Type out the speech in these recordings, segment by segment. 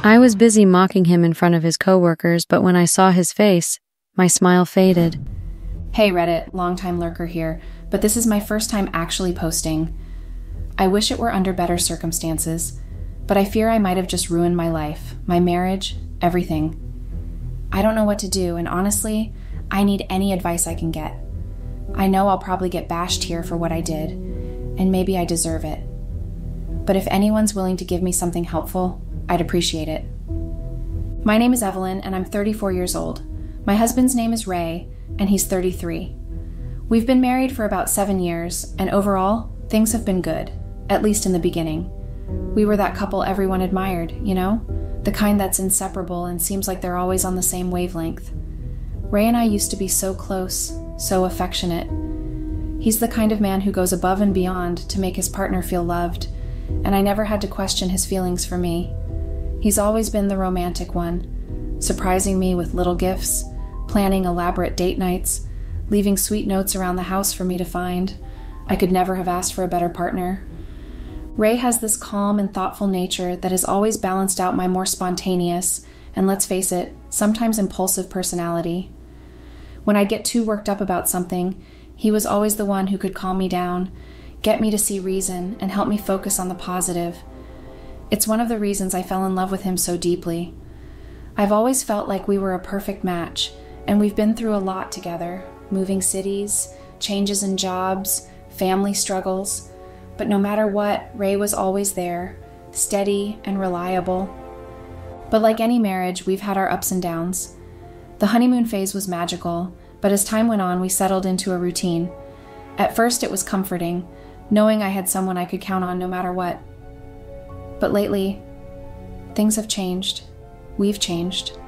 I was busy mocking him in front of his coworkers, but when I saw his face, my smile faded. Hey Reddit, longtime lurker here, but this is my first time actually posting. I wish it were under better circumstances, but I fear I might have just ruined my life, my marriage, everything. I don't know what to do, and honestly, I need any advice I can get. I know I'll probably get bashed here for what I did, and maybe I deserve it. But if anyone's willing to give me something helpful, I'd appreciate it. My name is Evelyn, and I'm 34 years old. My husband's name is Ray, and he's 33. We've been married for about 7 years, and overall, things have been good, at least in the beginning. We were that couple everyone admired, you know? The kind that's inseparable and seems like they're always on the same wavelength. Ray and I used to be so close, so affectionate. He's the kind of man who goes above and beyond to make his partner feel loved, and I never had to question his feelings for me. He's always been the romantic one, surprising me with little gifts, planning elaborate date nights, leaving sweet notes around the house for me to find. I could never have asked for a better partner. Ray has this calm and thoughtful nature that has always balanced out my more spontaneous, and let's face it, sometimes impulsive personality. When I'd get too worked up about something, he was always the one who could calm me down, get me to see reason, and help me focus on the positive. It's one of the reasons I fell in love with him so deeply. I've always felt like we were a perfect match, and we've been through a lot together, moving cities, changes in jobs, family struggles, but no matter what, Ray was always there, steady and reliable. But like any marriage, we've had our ups and downs. The honeymoon phase was magical, but as time went on, we settled into a routine. At first, it was comforting, knowing I had someone I could count on no matter what. But lately, things have changed. We've changed.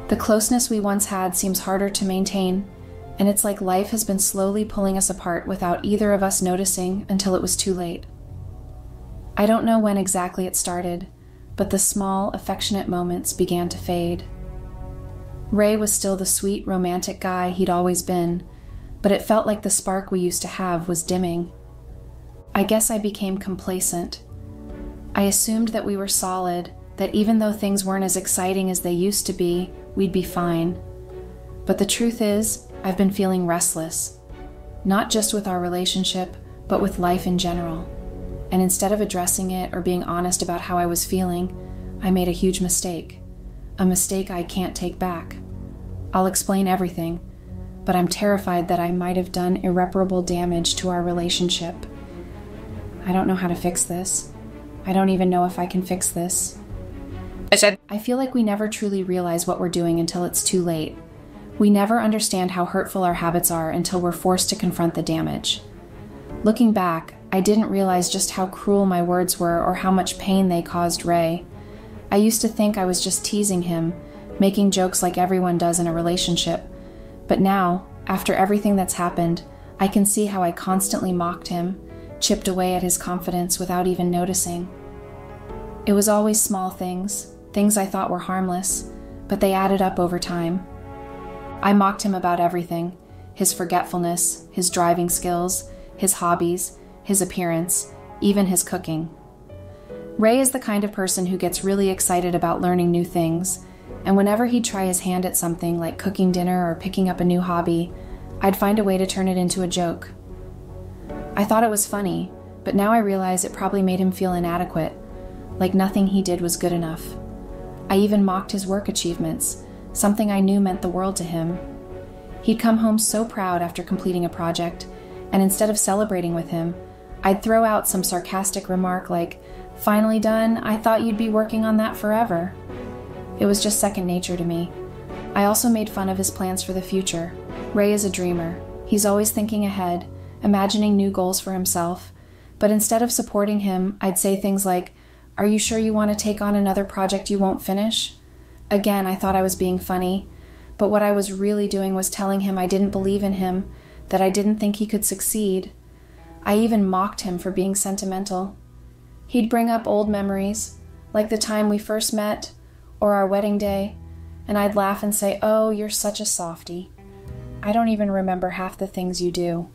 The closeness we once had seems harder to maintain, and it's like life has been slowly pulling us apart without either of us noticing until it was too late. I don't know when exactly it started, but the small, affectionate moments began to fade. Ray was still the sweet, romantic guy he'd always been, but it felt like the spark we used to have was dimming. I guess I became complacent. I assumed that we were solid, that even though things weren't as exciting as they used to be, we'd be fine. But the truth is, I've been feeling restless, not just with our relationship, but with life in general. And instead of addressing it or being honest about how I was feeling, I made a huge mistake. A mistake I can't take back. I'll explain everything, but I'm terrified that I might have done irreparable damage to our relationship. I don't know how to fix this. I don't even know if I can fix this. I feel like we never truly realize what we're doing until it's too late. We never understand how hurtful our habits are until we're forced to confront the damage. Looking back, I didn't realize just how cruel my words were or how much pain they caused Ray. I used to think I was just teasing him, making jokes like everyone does in a relationship. But now, after everything that's happened, I can see how I constantly mocked him, chipped away at his confidence without even noticing. It was always small things I thought were harmless, but they added up over time. I mocked him about everything: his forgetfulness, his driving skills, his hobbies, his appearance, even his cooking. Ray is the kind of person who gets really excited about learning new things, and whenever he'd try his hand at something like cooking dinner or picking up a new hobby, I'd find a way to turn it into a joke. I thought it was funny, but now I realize it probably made him feel inadequate, like nothing he did was good enough. I even mocked his work achievements, something I knew meant the world to him. He'd come home so proud after completing a project, and instead of celebrating with him, I'd throw out some sarcastic remark like, "Finally done, I thought you'd be working on that forever." It was just second nature to me. I also made fun of his plans for the future. Ray is a dreamer. He's always thinking ahead, imagining new goals for himself, but instead of supporting him, I'd say things like, "Are you sure you want to take on another project you won't finish?" Again, I thought I was being funny, but what I was really doing was telling him I didn't believe in him, that I didn't think he could succeed. I even mocked him for being sentimental. He'd bring up old memories, like the time we first met, or our wedding day, and I'd laugh and say, "Oh, you're such a softie. I don't even remember half the things you do."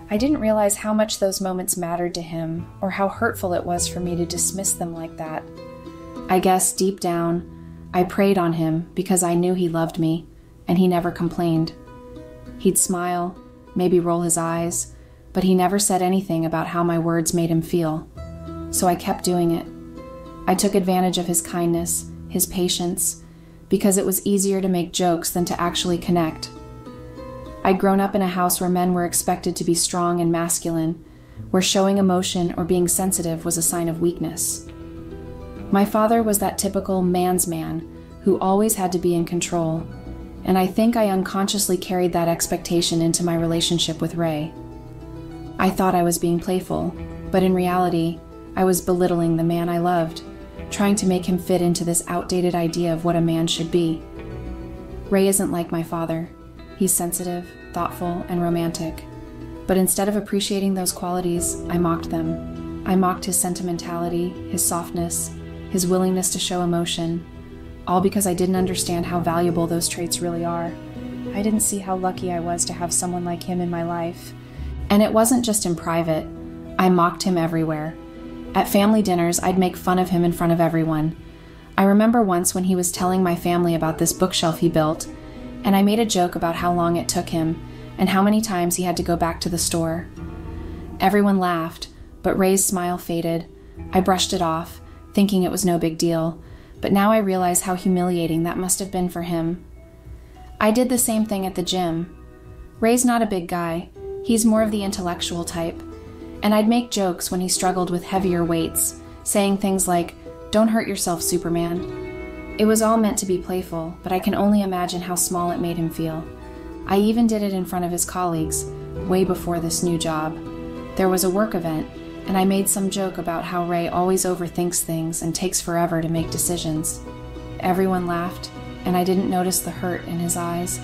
I didn't realize how much those moments mattered to him, or how hurtful it was for me to dismiss them like that. I guess deep down, I preyed on him because I knew he loved me, and he never complained. He'd smile, maybe roll his eyes, but he never said anything about how my words made him feel. So I kept doing it. I took advantage of his kindness, his patience, because it was easier to make jokes than to actually connect. I'd grown up in a house where men were expected to be strong and masculine, where showing emotion or being sensitive was a sign of weakness. My father was that typical man's man who always had to be in control, and I think I unconsciously carried that expectation into my relationship with Ray. I thought I was being playful, but in reality, I was belittling the man I loved, trying to make him fit into this outdated idea of what a man should be. Ray isn't like my father. He's sensitive, thoughtful, and romantic. But instead of appreciating those qualities, I mocked them. I mocked his sentimentality, his softness, his willingness to show emotion, all because I didn't understand how valuable those traits really are. I didn't see how lucky I was to have someone like him in my life. And it wasn't just in private. I mocked him everywhere. At family dinners, I'd make fun of him in front of everyone. I remember once when he was telling my family about this bookshelf he built, and I made a joke about how long it took him and how many times he had to go back to the store. Everyone laughed, but Ray's smile faded. I brushed it off, thinking it was no big deal, but now I realize how humiliating that must have been for him. I did the same thing at the gym. Ray's not a big guy. He's more of the intellectual type, and I'd make jokes when he struggled with heavier weights, saying things like, "Don't hurt yourself, Superman." It was all meant to be playful, but I can only imagine how small it made him feel. I even did it in front of his colleagues, way before this new job. There was a work event, and I made some joke about how Ray always overthinks things and takes forever to make decisions. Everyone laughed, and I didn't notice the hurt in his eyes.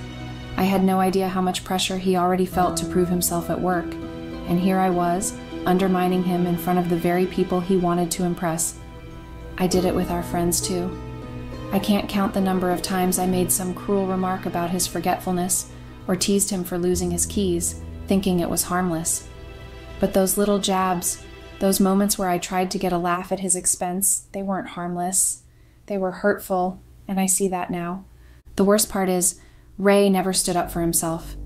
I had no idea how much pressure he already felt to prove himself at work, and here I was, undermining him in front of the very people he wanted to impress. I did it with our friends too. I can't count the number of times I made some cruel remark about his forgetfulness or teased him for losing his keys, thinking it was harmless. But those little jabs, those moments where I tried to get a laugh at his expense, they weren't harmless. They were hurtful, and I see that now. The worst part is, Ray never stood up for himself.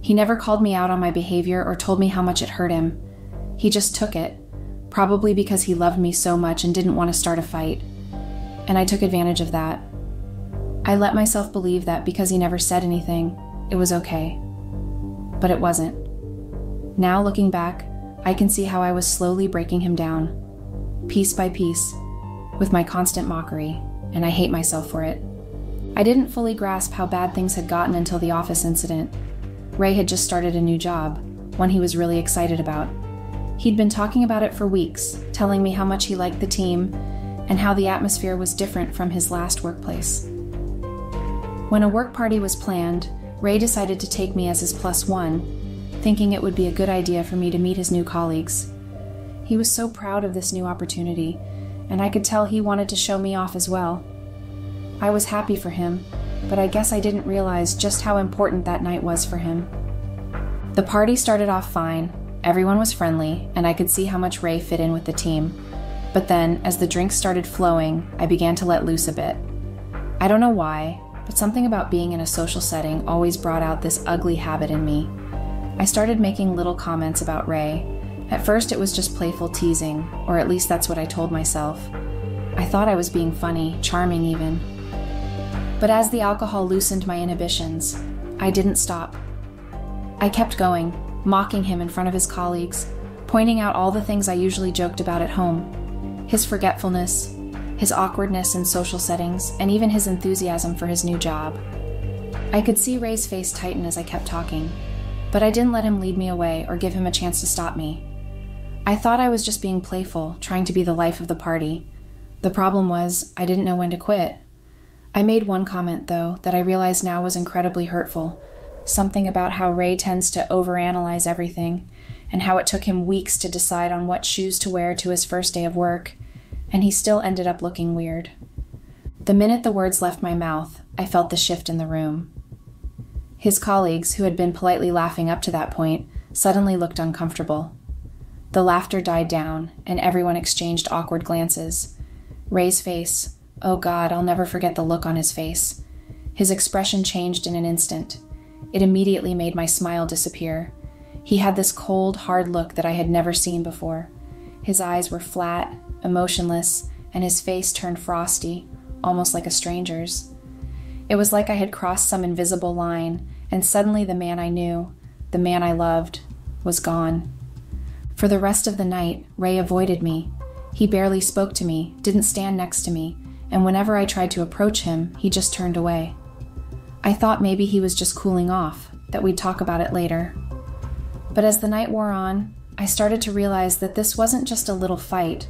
He never called me out on my behavior or told me how much it hurt him. He just took it, probably because he loved me so much and didn't want to start a fight. And I took advantage of that. I let myself believe that because he never said anything, it was okay. But it wasn't. Now, looking back, I can see how I was slowly breaking him down, piece by piece, with my constant mockery, and I hate myself for it. I didn't fully grasp how bad things had gotten until the office incident. Ray had just started a new job, one he was really excited about. He'd been talking about it for weeks, telling me how much he liked the team and how the atmosphere was different from his last workplace. When a work party was planned, Ray decided to take me as his +1, thinking it would be a good idea for me to meet his new colleagues. He was so proud of this new opportunity, and I could tell he wanted to show me off as well. I was happy for him, but I guess I didn't realize just how important that night was for him. The party started off fine, everyone was friendly, and I could see how much Ray fit in with the team. But then, as the drinks started flowing, I began to let loose a bit. I don't know why, but something about being in a social setting always brought out this ugly habit in me. I started making little comments about Ray. At first it was just playful teasing, or at least that's what I told myself. I thought I was being funny, charming even. But as the alcohol loosened my inhibitions, I didn't stop. I kept going, mocking him in front of his colleagues, pointing out all the things I usually joked about at home. His forgetfulness, his awkwardness in social settings, and even his enthusiasm for his new job. I could see Ray's face tighten as I kept talking, but I didn't let him lead me away or give him a chance to stop me. I thought I was just being playful, trying to be the life of the party. The problem was, I didn't know when to quit. I made one comment, though, that I realize now was incredibly hurtful. Something about how Ray tends to overanalyze everything, and how it took him weeks to decide on what shoes to wear to his first day of work, and he still ended up looking weird. The minute the words left my mouth, I felt the shift in the room. His colleagues, who had been politely laughing up to that point, suddenly looked uncomfortable. The laughter died down, and everyone exchanged awkward glances. Ray's face. Oh God, I'll never forget the look on his face. His expression changed in an instant. It immediately made my smile disappear. He had this cold, hard look that I had never seen before. His eyes were flat, emotionless, and his face turned frosty, almost like a stranger's. It was like I had crossed some invisible line, and suddenly the man I knew, the man I loved, was gone. For the rest of the night, Ray avoided me. He barely spoke to me, didn't stand next to me, and whenever I tried to approach him, he just turned away. I thought maybe he was just cooling off, that we'd talk about it later. But as the night wore on, I started to realize that this wasn't just a little fight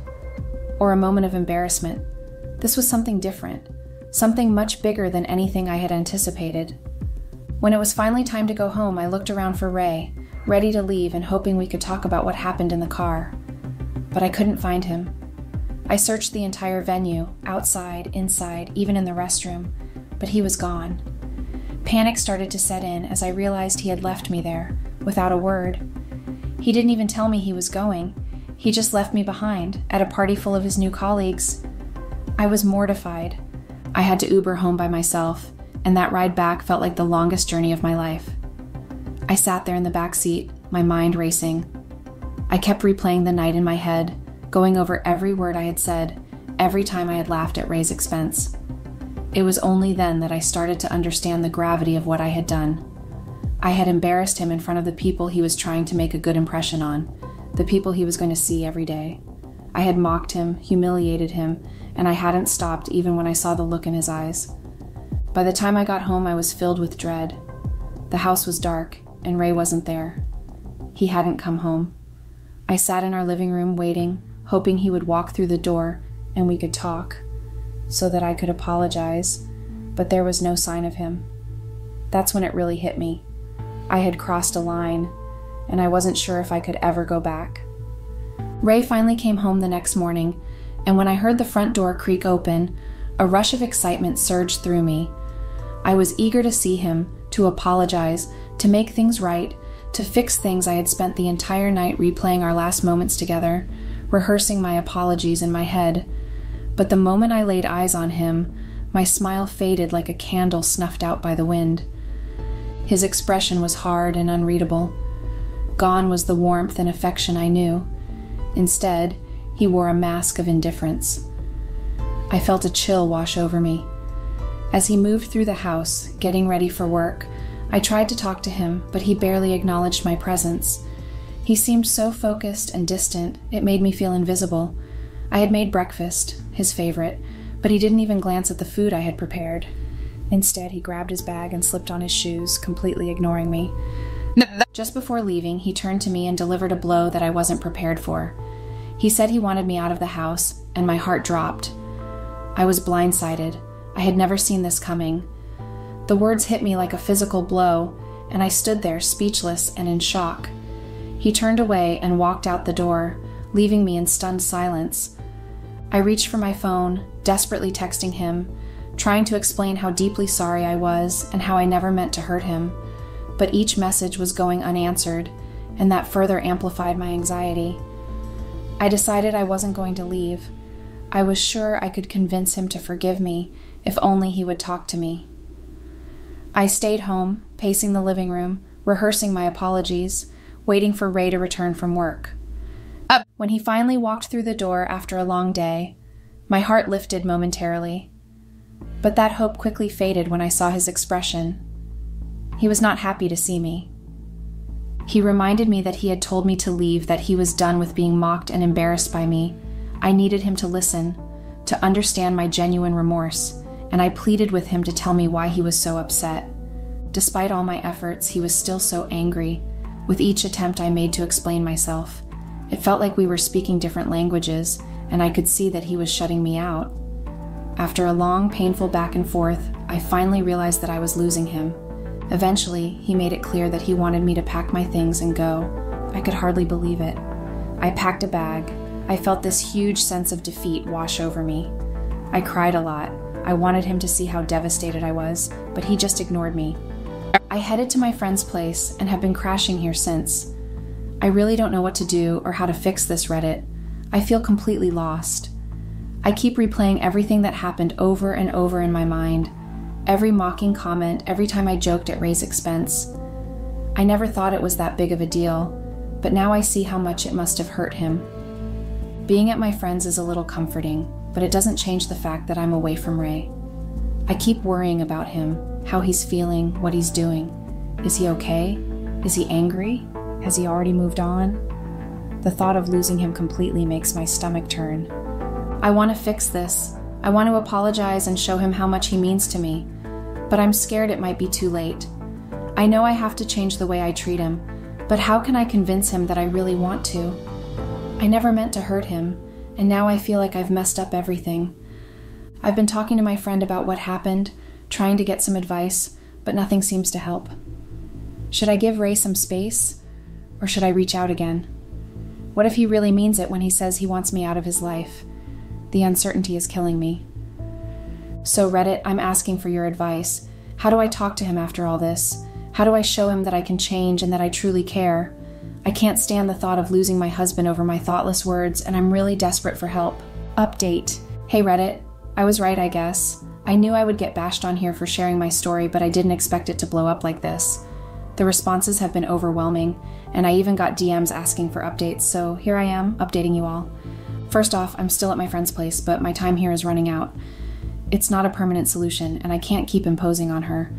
or a moment of embarrassment. This was something different, something much bigger than anything I had anticipated. When it was finally time to go home, I looked around for Ray, ready to leave and hoping we could talk about what happened in the car. But I couldn't find him. I searched the entire venue, outside, inside, even in the restroom, but he was gone. Panic started to set in as I realized he had left me there, without a word. He didn't even tell me he was going. He just left me behind, at a party full of his new colleagues. I was mortified. I had to Uber home by myself, and that ride back felt like the longest journey of my life. I sat there in the back seat, my mind racing. I kept replaying the night in my head, going over every word I had said, every time I had laughed at Ray's expense. It was only then that I started to understand the gravity of what I had done. I had embarrassed him in front of the people he was trying to make a good impression on, the people he was going to see every day. I had mocked him, humiliated him, and I hadn't stopped even when I saw the look in his eyes. By the time I got home, I was filled with dread. The house was dark, and Ray wasn't there. He hadn't come home. I sat in our living room waiting, hoping he would walk through the door and we could talk, so that I could apologize, but there was no sign of him. That's when it really hit me. I had crossed a line, and I wasn't sure if I could ever go back. Ray finally came home the next morning, and when I heard the front door creak open, a rush of excitement surged through me. I was eager to see him, to apologize, to make things right, to fix things I had spent the entire night replaying our last moments together, rehearsing my apologies in my head. But the moment I laid eyes on him, my smile faded like a candle snuffed out by the wind. His expression was hard and unreadable. Gone was the warmth and affection I knew. Instead, he wore a mask of indifference. I felt a chill wash over me. As he moved through the house, getting ready for work, I tried to talk to him, but he barely acknowledged my presence. He seemed so focused and distant, it made me feel invisible. I had made breakfast, his favorite, but he didn't even glance at the food I had prepared. Instead, he grabbed his bag and slipped on his shoes, completely ignoring me. Just before leaving, he turned to me and delivered a blow that I wasn't prepared for. He said he wanted me out of the house, and my heart dropped. I was blindsided. I had never seen this coming. The words hit me like a physical blow, and I stood there speechless and in shock. He turned away and walked out the door, leaving me in stunned silence. I reached for my phone, desperately texting him, trying to explain how deeply sorry I was and how I never meant to hurt him. But each message was going unanswered, and that further amplified my anxiety. I decided I wasn't going to leave. I was sure I could convince him to forgive me, if only he would talk to me. I stayed home, pacing the living room, rehearsing my apologies, waiting for Ray to return from work. When he finally walked through the door after a long day, my heart lifted momentarily. But that hope quickly faded when I saw his expression. He was not happy to see me. He reminded me that he had told me to leave, that he was done with being mocked and embarrassed by me. I needed him to listen, to understand my genuine remorse, and I pleaded with him to tell me why he was so upset. Despite all my efforts, he was still so angry. With each attempt I made to explain myself, it felt like we were speaking different languages, and I could see that he was shutting me out. After a long, painful back and forth, I finally realized that I was losing him. Eventually, he made it clear that he wanted me to pack my things and go. I could hardly believe it. I packed a bag. I felt this huge sense of defeat wash over me. I cried a lot. I wanted him to see how devastated I was, but he just ignored me. I headed to my friend's place and have been crashing here since. I really don't know what to do or how to fix this Reddit. I feel completely lost. I keep replaying everything that happened over and over in my mind. Every mocking comment, every time I joked at Ray's expense. I never thought it was that big of a deal, but now I see how much it must have hurt him. Being at my friend's is a little comforting, but it doesn't change the fact that I'm away from Ray. I keep worrying about him, how he's feeling, what he's doing. Is he okay? Is he angry? Has he already moved on? The thought of losing him completely makes my stomach turn. I want to fix this. I want to apologize and show him how much he means to me, but I'm scared it might be too late. I know I have to change the way I treat him, but how can I convince him that I really want to? I never meant to hurt him, and now I feel like I've messed up everything. I've been talking to my friend about what happened, trying to get some advice, but nothing seems to help. Should I give Ray some space, or should I reach out again? What if he really means it when he says he wants me out of his life? The uncertainty is killing me. So Reddit, I'm asking for your advice. How do I talk to him after all this? How do I show him that I can change and that I truly care? I can't stand the thought of losing my husband over my thoughtless words, and I'm really desperate for help. Update. Hey Reddit, I was right, I guess. I knew I would get bashed on here for sharing my story, but I didn't expect it to blow up like this. The responses have been overwhelming, and I even got DMs asking for updates, so here I am, updating you all. First off, I'm still at my friend's place, but my time here is running out. It's not a permanent solution, and I can't keep imposing on her.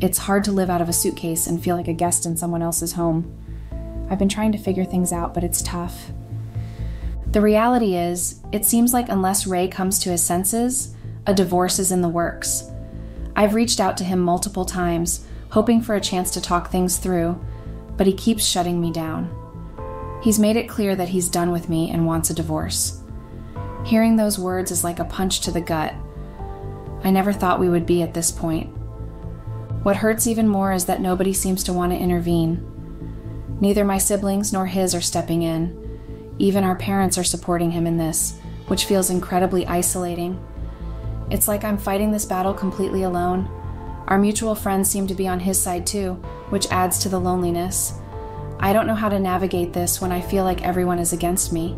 It's hard to live out of a suitcase and feel like a guest in someone else's home. I've been trying to figure things out, but it's tough. The reality is, it seems like unless Ray comes to his senses, a divorce is in the works. I've reached out to him multiple times, hoping for a chance to talk things through, but he keeps shutting me down. He's made it clear that he's done with me and wants a divorce. Hearing those words is like a punch to the gut. I never thought we would be at this point. What hurts even more is that nobody seems to want to intervene. Neither my siblings nor his are stepping in. Even our parents are supporting him in this, which feels incredibly isolating. It's like I'm fighting this battle completely alone. Our mutual friends seem to be on his side too, which adds to the loneliness. I don't know how to navigate this when I feel like everyone is against me.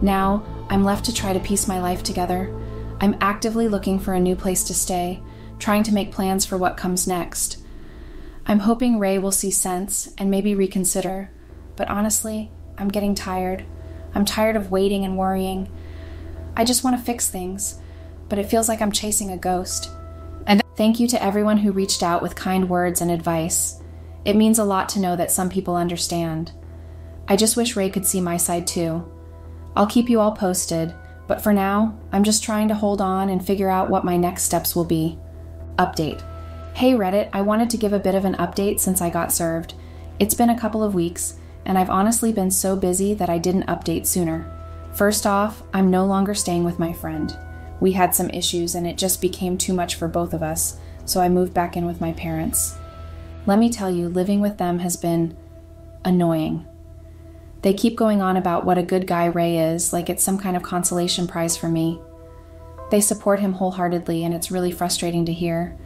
Now, I'm left to try to piece my life together. I'm actively looking for a new place to stay, trying to make plans for what comes next. I'm hoping Ray will see sense and maybe reconsider, but honestly, I'm getting tired. I'm tired of waiting and worrying. I just want to fix things, but it feels like I'm chasing a ghost. And thank you to everyone who reached out with kind words and advice. It means a lot to know that some people understand. I just wish Ray could see my side too. I'll keep you all posted, but for now, I'm just trying to hold on and figure out what my next steps will be. Update. Hey Reddit, I wanted to give a bit of an update since I got served. It's been a couple of weeks, and I've honestly been so busy that I didn't update sooner. First off, I'm no longer staying with my friend. We had some issues and it just became too much for both of us, so I moved back in with my parents. Let me tell you, living with them has been annoying. They keep going on about what a good guy Ray is, like it's some kind of consolation prize for me. They support him wholeheartedly, and it's really frustrating to hear.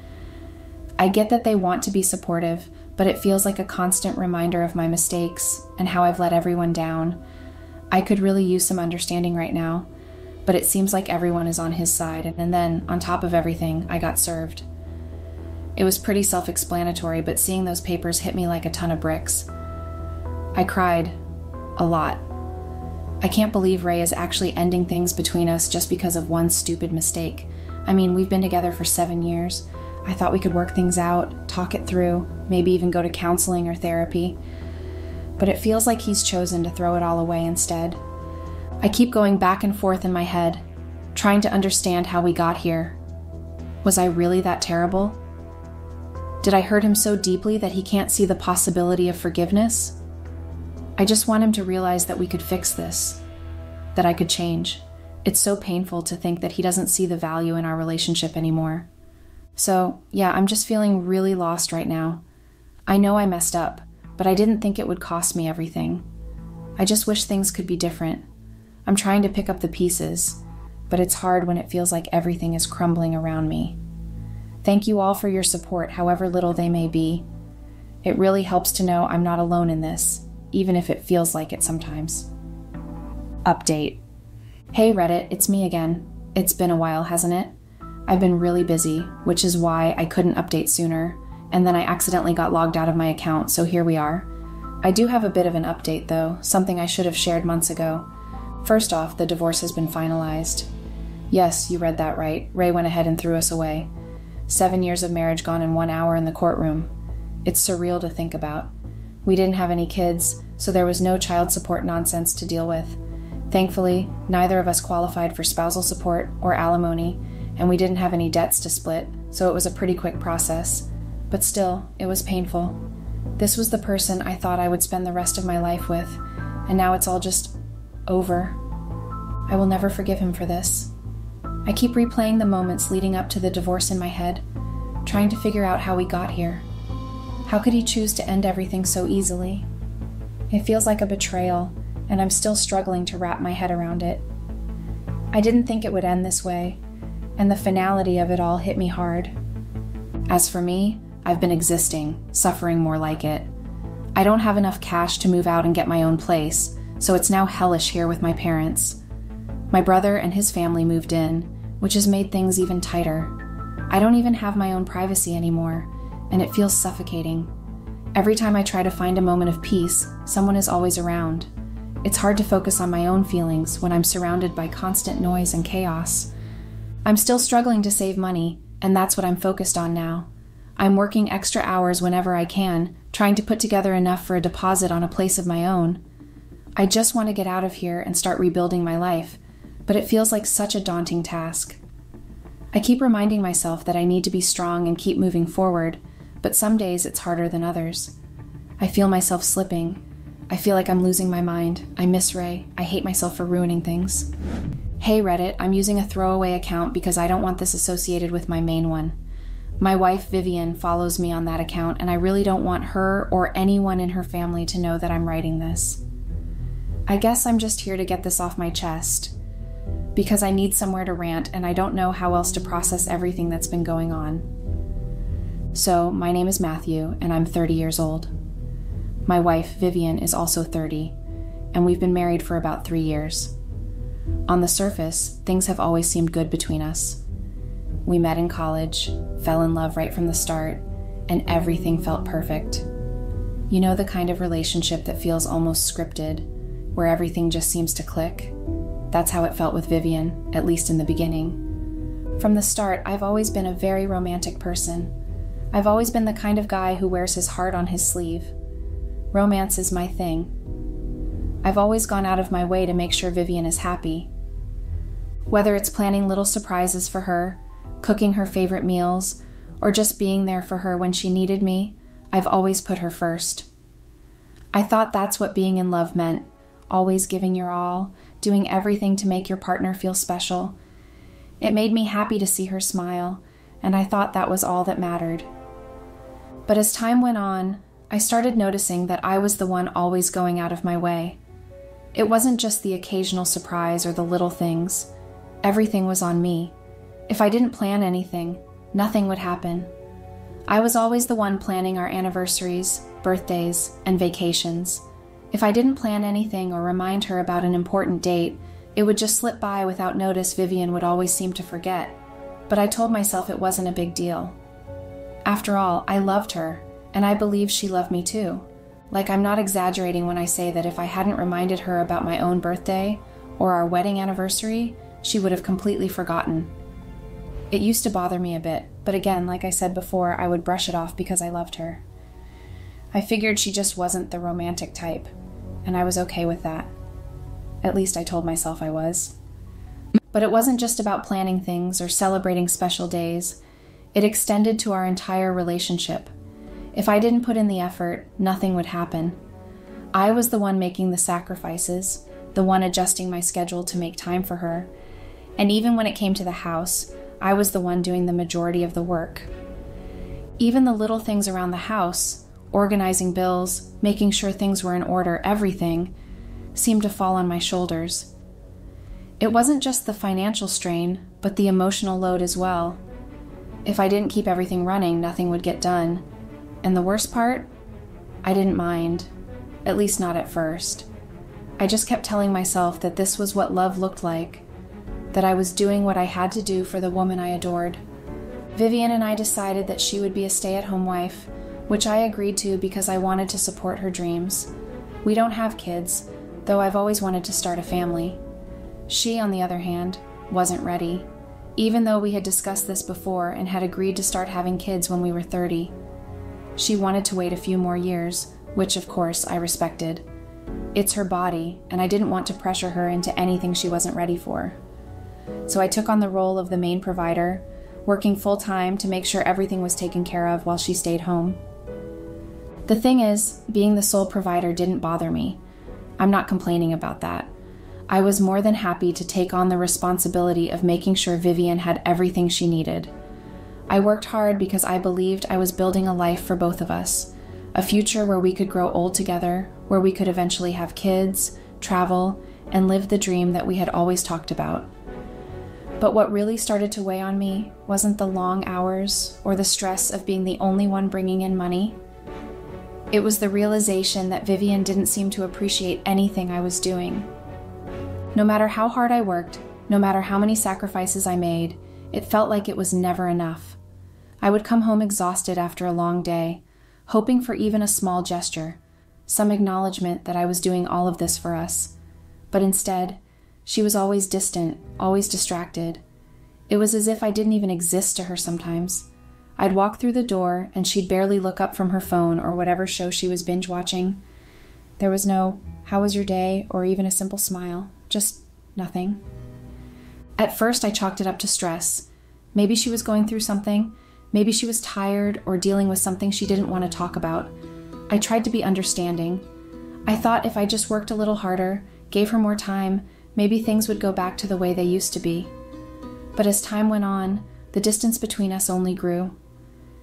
I get that they want to be supportive, but it feels like a constant reminder of my mistakes and how I've let everyone down. I could really use some understanding right now, but it seems like everyone is on his side, and then, on top of everything, I got served. It was pretty self-explanatory, but seeing those papers hit me like a ton of bricks. I cried. A lot. I can't believe Ray is actually ending things between us just because of one stupid mistake. I mean, we've been together for 7 years. I thought we could work things out, talk it through, maybe even go to counseling or therapy. But it feels like he's chosen to throw it all away instead. I keep going back and forth in my head, trying to understand how we got here. Was I really that terrible? Did I hurt him so deeply that he can't see the possibility of forgiveness? I just want him to realize that we could fix this, that I could change. It's so painful to think that he doesn't see the value in our relationship anymore. So, yeah, I'm just feeling really lost right now. I know I messed up, but I didn't think it would cost me everything. I just wish things could be different. I'm trying to pick up the pieces, but it's hard when it feels like everything is crumbling around me. Thank you all for your support, however little they may be. It really helps to know I'm not alone in this, even if it feels like it sometimes. Update. Hey Reddit, it's me again. It's been a while, hasn't it? I've been really busy, which is why I couldn't update sooner, and then I accidentally got logged out of my account, so here we are. I do have a bit of an update though, something I should have shared months ago. First off, the divorce has been finalized. Yes, you read that right. Ray went ahead and threw us away. 7 years of marriage gone in 1 hour in the courtroom. It's surreal to think about. We didn't have any kids, so there was no child support nonsense to deal with. Thankfully, neither of us qualified for spousal support or alimony, and we didn't have any debts to split, so it was a pretty quick process. But still, it was painful. This was the person I thought I would spend the rest of my life with, and now it's all just over. I will never forgive him for this. I keep replaying the moments leading up to the divorce in my head, trying to figure out how we got here. How could he choose to end everything so easily? It feels like a betrayal, and I'm still struggling to wrap my head around it. I didn't think it would end this way, and the finality of it all hit me hard. As for me, I've been existing, suffering more like it. I don't have enough cash to move out and get my own place, so it's now hellish here with my parents. My brother and his family moved in, which has made things even tighter. I don't even have my own privacy anymore, and it feels suffocating. Every time I try to find a moment of peace, someone is always around. It's hard to focus on my own feelings when I'm surrounded by constant noise and chaos. I'm still struggling to save money, and that's what I'm focused on now. I'm working extra hours whenever I can, trying to put together enough for a deposit on a place of my own. I just want to get out of here and start rebuilding my life, but it feels like such a daunting task. I keep reminding myself that I need to be strong and keep moving forward, but some days it's harder than others. I feel myself slipping. I feel like I'm losing my mind. I miss Ray. I hate myself for ruining things. Hey Reddit, I'm using a throwaway account because I don't want this associated with my main one. My wife Vivian follows me on that account, and I really don't want her or anyone in her family to know that I'm writing this. I guess I'm just here to get this off my chest, because I need somewhere to rant and I don't know how else to process everything that's been going on. So, my name is Matthew, and I'm 30 years old. My wife, Vivian, is also 30, and we've been married for about 3 years. On the surface, things have always seemed good between us. We met in college, fell in love right from the start, and everything felt perfect. You know the kind of relationship that feels almost scripted, where everything just seems to click? That's how it felt with Vivian, at least in the beginning. From the start, I've always been a very romantic person. I've always been the kind of guy who wears his heart on his sleeve. Romance is my thing. I've always gone out of my way to make sure Vivian is happy. Whether it's planning little surprises for her, cooking her favorite meals, or just being there for her when she needed me, I've always put her first. I thought that's what being in love meant, always giving your all, doing everything to make your partner feel special. It made me happy to see her smile, and I thought that was all that mattered. But as time went on, I started noticing that I was the one always going out of my way. It wasn't just the occasional surprise or the little things. Everything was on me. If I didn't plan anything, nothing would happen. I was always the one planning our anniversaries, birthdays, and vacations. If I didn't plan anything or remind her about an important date, it would just slip by without notice. Vivian would always seem to forget, but I told myself it wasn't a big deal. After all, I loved her, and I believed she loved me too. Like, I'm not exaggerating when I say that if I hadn't reminded her about my own birthday or our wedding anniversary, she would have completely forgotten. It used to bother me a bit, but again, like I said before, I would brush it off because I loved her. I figured she just wasn't the romantic type, and I was okay with that. At least I told myself I was. But it wasn't just about planning things or celebrating special days. It extended to our entire relationship. If I didn't put in the effort, nothing would happen. I was the one making the sacrifices, the one adjusting my schedule to make time for her. And even when it came to the house, I was the one doing the majority of the work. Even the little things around the house, organizing bills, making sure things were in order, everything, seemed to fall on my shoulders. It wasn't just the financial strain, but the emotional load as well. If I didn't keep everything running, nothing would get done. And the worst part? I didn't mind. At least not at first. I just kept telling myself that this was what love looked like, that I was doing what I had to do for the woman I adored. Vivian and I decided that she would be a stay-at-home wife, which I agreed to because I wanted to support her dreams. We don't have kids, though I've always wanted to start a family. She, on the other hand, wasn't ready, even though we had discussed this before and had agreed to start having kids when we were 30. She wanted to wait a few more years, which of course I respected. It's her body, and I didn't want to pressure her into anything she wasn't ready for. So I took on the role of the main provider, working full-time to make sure everything was taken care of while she stayed home. The thing is, being the sole provider didn't bother me. I'm not complaining about that. I was more than happy to take on the responsibility of making sure Vivian had everything she needed. I worked hard because I believed I was building a life for both of us, a future where we could grow old together, where we could eventually have kids, travel, and live the dream that we had always talked about. But what really started to weigh on me wasn't the long hours or the stress of being the only one bringing in money. It was the realization that Vivian didn't seem to appreciate anything I was doing. No matter how hard I worked, no matter how many sacrifices I made, it felt like it was never enough. I would come home exhausted after a long day, hoping for even a small gesture, some acknowledgement that I was doing all of this for us. But instead, she was always distant, always distracted. It was as if I didn't even exist to her sometimes. I'd walk through the door and she'd barely look up from her phone or whatever show she was binge watching. There was no, "How was your day?" or even a simple smile. Just nothing. At first, I chalked it up to stress. Maybe she was going through something. Maybe she was tired or dealing with something she didn't want to talk about. I tried to be understanding. I thought if I just worked a little harder, gave her more time, maybe things would go back to the way they used to be. But as time went on, the distance between us only grew.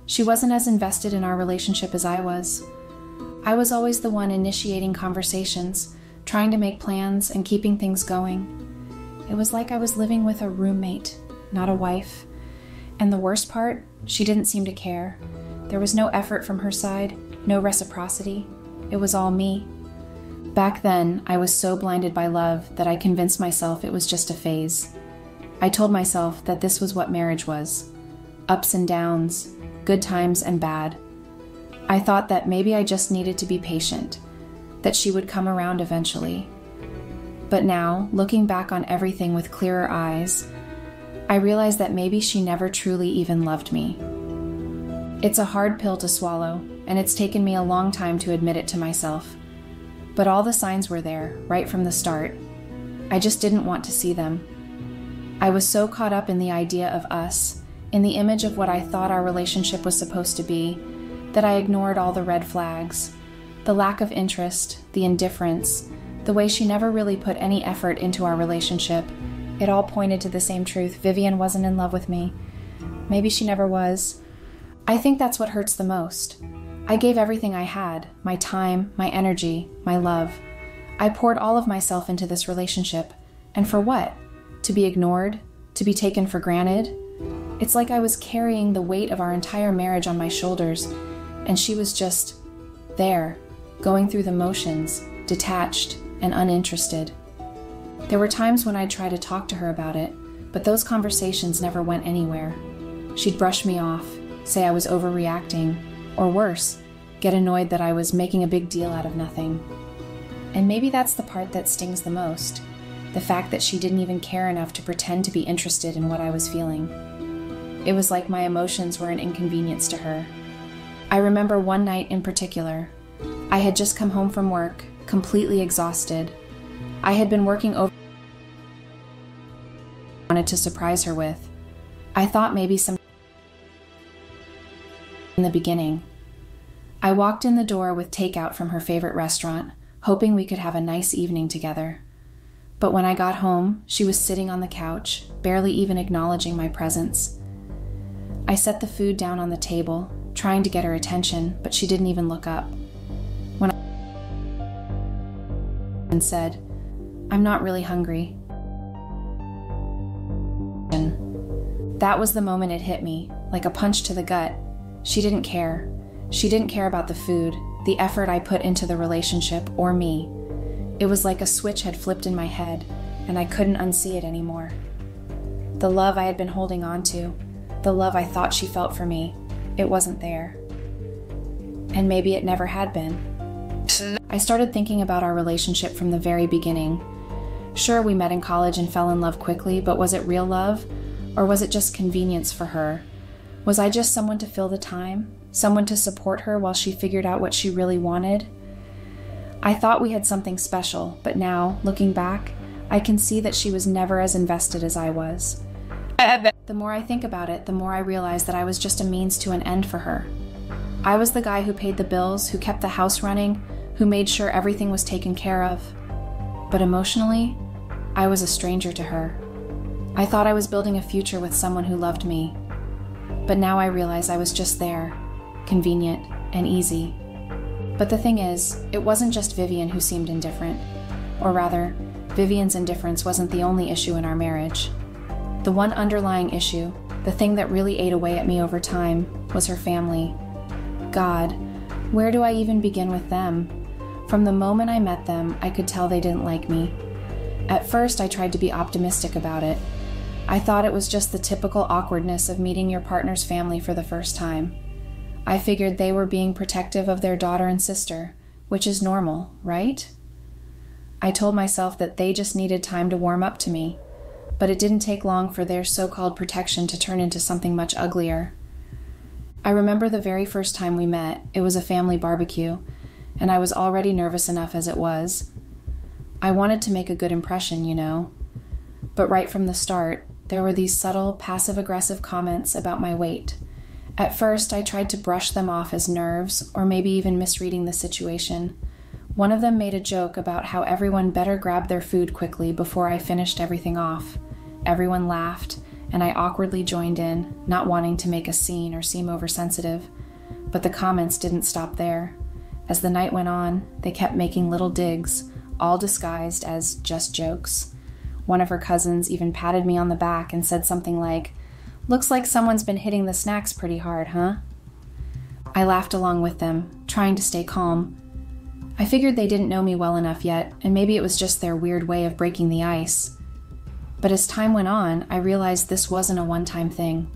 She wasn't as invested in our relationship as I was. I was always the one initiating conversations, trying to make plans and keeping things going. It was like I was living with a roommate, not a wife. And the worst part, she didn't seem to care. There was no effort from her side, no reciprocity. It was all me. Back then, I was so blinded by love that I convinced myself it was just a phase. I told myself that this was what marriage was. Ups and downs, good times and bad. I thought that maybe I just needed to be patient, that she would come around eventually. But now, looking back on everything with clearer eyes, I realized that maybe she never truly even loved me. It's a hard pill to swallow, and it's taken me a long time to admit it to myself. But all the signs were there, right from the start. I just didn't want to see them. I was so caught up in the idea of us, in the image of what I thought our relationship was supposed to be, that I ignored all the red flags. The lack of interest, the indifference, the way she never really put any effort into our relationship. It all pointed to the same truth. Vivian wasn't in love with me. Maybe she never was. I think that's what hurts the most. I gave everything I had, my time, my energy, my love. I poured all of myself into this relationship. And for what? To be ignored? To be taken for granted? It's like I was carrying the weight of our entire marriage on my shoulders, and she was just there, going through the motions, detached and uninterested. There were times when I'd try to talk to her about it, but those conversations never went anywhere. She'd brush me off, say I was overreacting, or worse, get annoyed that I was making a big deal out of nothing. And maybe that's the part that stings the most, the fact that she didn't even care enough to pretend to be interested in what I was feeling. It was like my emotions were an inconvenience to her. I remember one night in particular. I had just come home from work, completely exhausted. I had been working over wanted to surprise her with. I thought maybe some in the beginning. I walked in the door with takeout from her favorite restaurant, hoping we could have a nice evening together. But when I got home, she was sitting on the couch, barely even acknowledging my presence. I set the food down on the table, trying to get her attention, but she didn't even look up. When I and said, "I'm not really hungry." That was the moment it hit me, like a punch to the gut. She didn't care. She didn't care about the food, the effort I put into the relationship, or me. It was like a switch had flipped in my head, and I couldn't unsee it anymore. The love I had been holding on to, the love I thought she felt for me, it wasn't there. And maybe it never had been. I started thinking about our relationship from the very beginning. Sure, we met in college and fell in love quickly, but was it real love? Or was it just convenience for her? Was I just someone to fill the time? Someone to support her while she figured out what she really wanted? I thought we had something special, but now, looking back, I can see that she was never as invested as I was. The more I think about it, the more I realize that I was just a means to an end for her. I was the guy who paid the bills, who kept the house running, who made sure everything was taken care of. But emotionally, I was a stranger to her. I thought I was building a future with someone who loved me. But now I realize I was just there, convenient and easy. But the thing is, it wasn't just Vivian who seemed indifferent. Or rather, Vivian's indifference wasn't the only issue in our marriage. The one underlying issue, the thing that really ate away at me over time, was her family. God, where do I even begin with them? From the moment I met them, I could tell they didn't like me. At first, I tried to be optimistic about it. I thought it was just the typical awkwardness of meeting your partner's family for the first time. I figured they were being protective of their daughter and sister, which is normal, right? I told myself that they just needed time to warm up to me, but it didn't take long for their so-called protection to turn into something much uglier. I remember the very first time we met. It was a family barbecue, and I was already nervous enough as it was. I wanted to make a good impression, you know. But right from the start, there were these subtle, passive-aggressive comments about my weight. At first, I tried to brush them off as nerves, or maybe even misreading the situation. One of them made a joke about how everyone better grab their food quickly before I finished everything off. Everyone laughed, and I awkwardly joined in, not wanting to make a scene or seem oversensitive. But the comments didn't stop there. As the night went on, they kept making little digs, all disguised as just jokes. One of her cousins even patted me on the back and said something like, "Looks like someone's been hitting the snacks pretty hard, huh?" I laughed along with them, trying to stay calm. I figured they didn't know me well enough yet, and maybe it was just their weird way of breaking the ice. But as time went on, I realized this wasn't a one-time thing.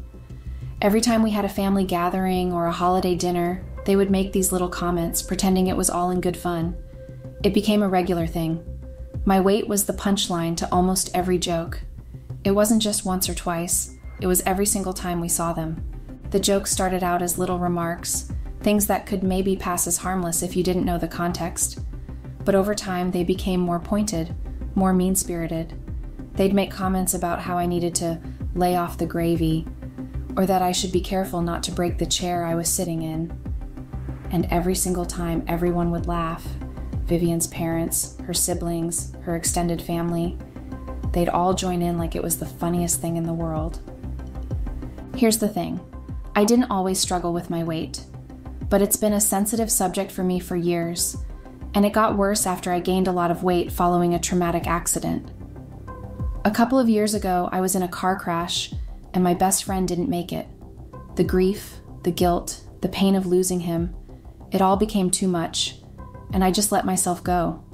Every time we had a family gathering or a holiday dinner, they would make these little comments, pretending it was all in good fun. It became a regular thing. My weight was the punchline to almost every joke. It wasn't just once or twice, it was every single time we saw them. The jokes started out as little remarks, things that could maybe pass as harmless if you didn't know the context. But over time, they became more pointed, more mean-spirited. They'd make comments about how I needed to lay off the gravy, or that I should be careful not to break the chair I was sitting in. And every single time, everyone would laugh. Vivian's parents, her siblings, her extended family. They'd all join in like it was the funniest thing in the world. Here's the thing. I didn't always struggle with my weight, but it's been a sensitive subject for me for years, and it got worse after I gained a lot of weight following a traumatic accident. A couple of years ago, I was in a car crash, and my best friend didn't make it. The grief, the guilt, the pain of losing him, it all became too much, and I just let myself go.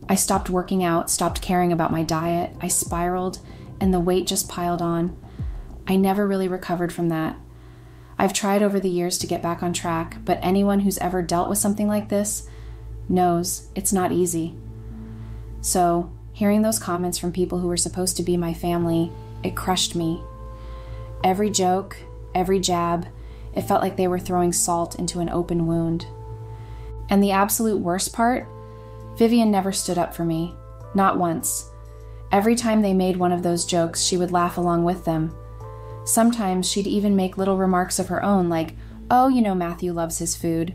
I stopped working out, stopped caring about my diet, I spiraled, and the weight just piled on. I never really recovered from that. I've tried over the years to get back on track, but anyone who's ever dealt with something like this knows it's not easy. So, hearing those comments from people who were supposed to be my family, it crushed me. Every joke, every jab, it felt like they were throwing salt into an open wound. And the absolute worst part, Vivian never stood up for me, not once. Every time they made one of those jokes, she would laugh along with them. Sometimes she'd even make little remarks of her own, like, "Oh, you know Matthew loves his food."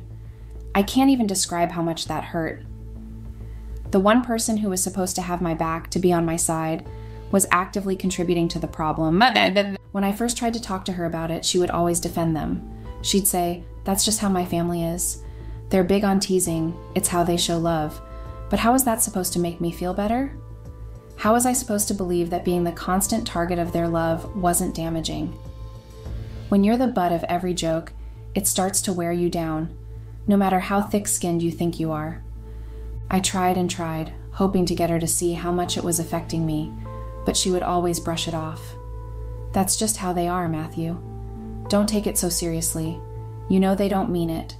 I can't even describe how much that hurt. The one person who was supposed to have my back, to be on my side, was actively contributing to the problem. When I first tried to talk to her about it, she would always defend them. She'd say, "That's just how my family is. They're big on teasing. It's how they show love." But how is that supposed to make me feel better? How was I supposed to believe that being the constant target of their love wasn't damaging? When you're the butt of every joke, it starts to wear you down, no matter how thick-skinned you think you are. I tried and tried, hoping to get her to see how much it was affecting me, but she would always brush it off. That's just how they are, Matthew. Don't take it so seriously. You know they don't mean it.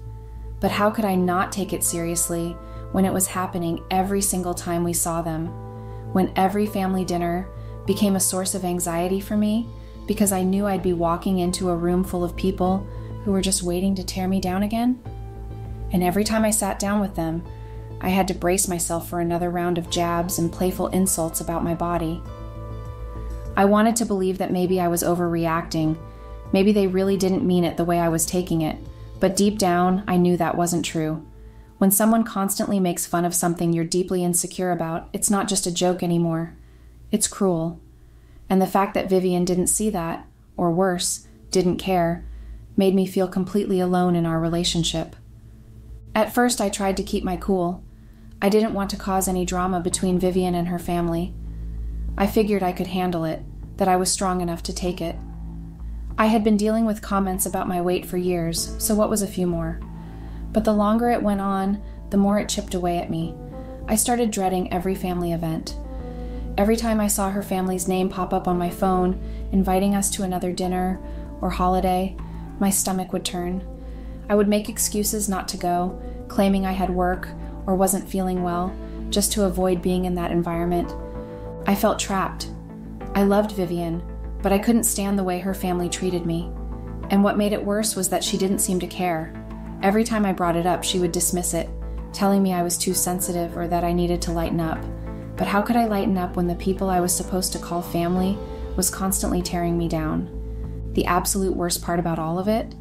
But how could I not take it seriously when it was happening every single time we saw them? When every family dinner became a source of anxiety for me because I knew I'd be walking into a room full of people who were just waiting to tear me down again? And every time I sat down with them, I had to brace myself for another round of jabs and playful insults about my body. I wanted to believe that maybe I was overreacting. Maybe they really didn't mean it the way I was taking it, but deep down, I knew that wasn't true. When someone constantly makes fun of something you're deeply insecure about, it's not just a joke anymore. It's cruel. And the fact that Vivian didn't see that, or worse, didn't care, made me feel completely alone in our relationship. At first, I tried to keep my cool. I didn't want to cause any drama between Vivian and her family. I figured I could handle it, that I was strong enough to take it. I had been dealing with comments about my weight for years, so what was a few more? But the longer it went on, the more it chipped away at me. I started dreading every family event. Every time I saw her family's name pop up on my phone, inviting us to another dinner or holiday, my stomach would turn. I would make excuses not to go, claiming I had work or wasn't feeling well, just to avoid being in that environment. I felt trapped. I loved Vivian, but I couldn't stand the way her family treated me. And what made it worse was that she didn't seem to care. Every time I brought it up, she would dismiss it, telling me I was too sensitive or that I needed to lighten up. But how could I lighten up when the people I was supposed to call family was constantly tearing me down? The absolute worst part about all of it?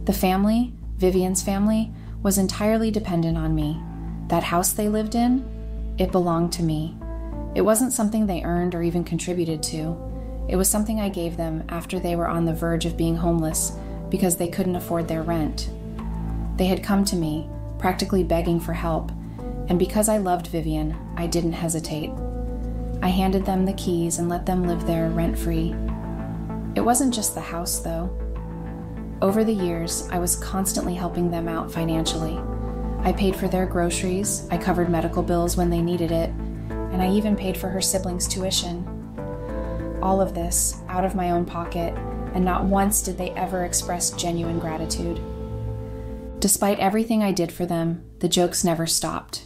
The family, Vivian's family, was entirely dependent on me. That house they lived in, it belonged to me. It wasn't something they earned or even contributed to. It was something I gave them after they were on the verge of being homeless because they couldn't afford their rent. They had come to me, practically begging for help, and because I loved Vivian, I didn't hesitate. I handed them the keys and let them live there rent-free. It wasn't just the house, though. Over the years, I was constantly helping them out financially. I paid for their groceries, I covered medical bills when they needed it, and I even paid for her siblings' tuition. All of this out of my own pocket, and not once did they ever express genuine gratitude. Despite everything I did for them, the jokes never stopped.